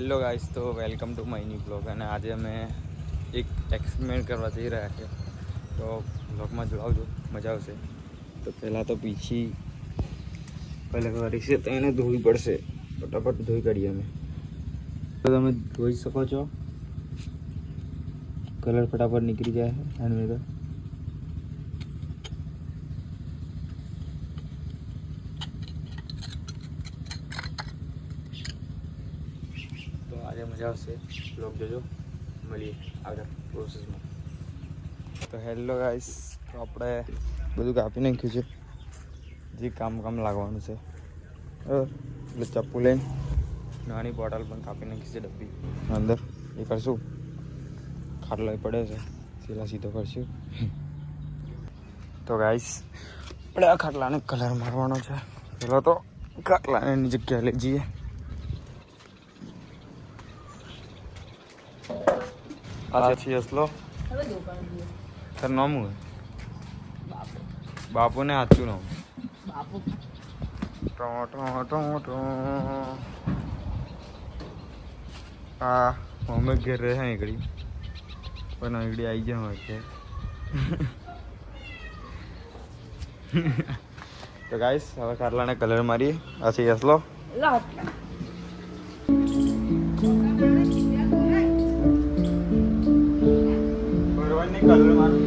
Hello guys, તો welcome to my new blog. અને આજે અમે એક એક્સપેરિમેન્ટ કરવા જઈ રહ્યા છીએ, તો બ્લોગમાં જોડાવજો, મજા આવશે. તો પહેલાં તો પીછી કલર વાળી છે તો એને ધોવી પડશે. ફટાફટ ધોઈ કાઢીએ અમે. તો તમે જોઈ શકો છો કલર ફટાફટ નીકળી જાય છે એની તો. તો આજે મજા આવશે, બ્લોગ જોજો. મળીએ આગળ પ્રોસેસમાં. તો હેલો ગાઈસ, તો આપણે બધું કાપી નાખ્યું છે જે કામ લાગવાનું છે. એટલે ચપ્પુ લઈને નાની બોટલ પણ કાપી નાખી છે, ડબ્બી અંદર એ કરશું. ખાટલો પડે છે, સીધા સીધો કરશું. તો ગાઈસ, આપણે આ ખાટલાને કલર મારવાનો છે. પેલો તો ખાટલાને એની જગ્યાએ લઈ જઈએ. આ છે અસલો તાર નામ હોય બાપુ ને સાચું નામ બાપુ. હા, મમ્મી ઘેર રહે છે એકડી, પણ એકડી આવી જાય હોય છે. તો ગાઈસ, હવે ખાટલાને કલર મારીએ. આ છે અસલો. કલર મારું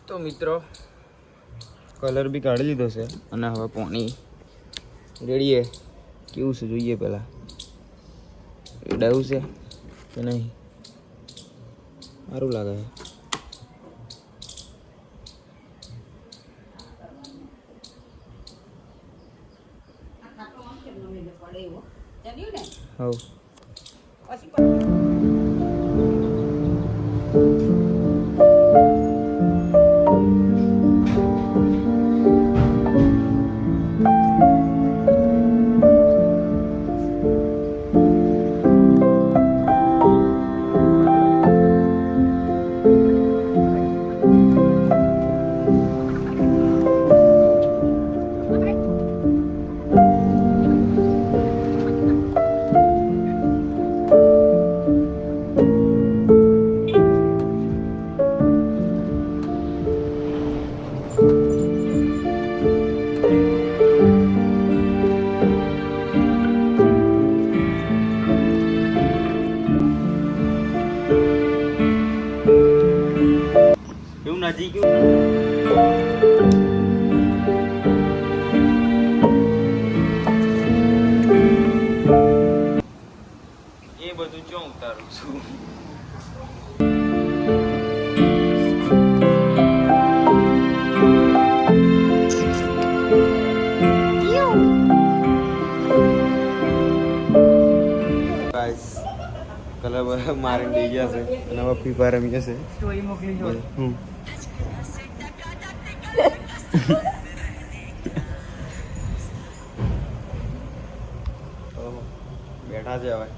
તો મિત્રો, કલર બી કાઢી લીધો છે અને હવે પાણી રેડીએ. કેવું છે જોઈએ પહેલાં. રેડાયું છે કે નહીં? સારું લાગે છે. હવ નજીક એ બધું ચો ઉતારું છું. કલર મારીને દઈ ગયા છે અને હવે ફ્રી ફાયર રમી જશે. સ્ટોરી મોકલી જો. બેઠા છે હવે.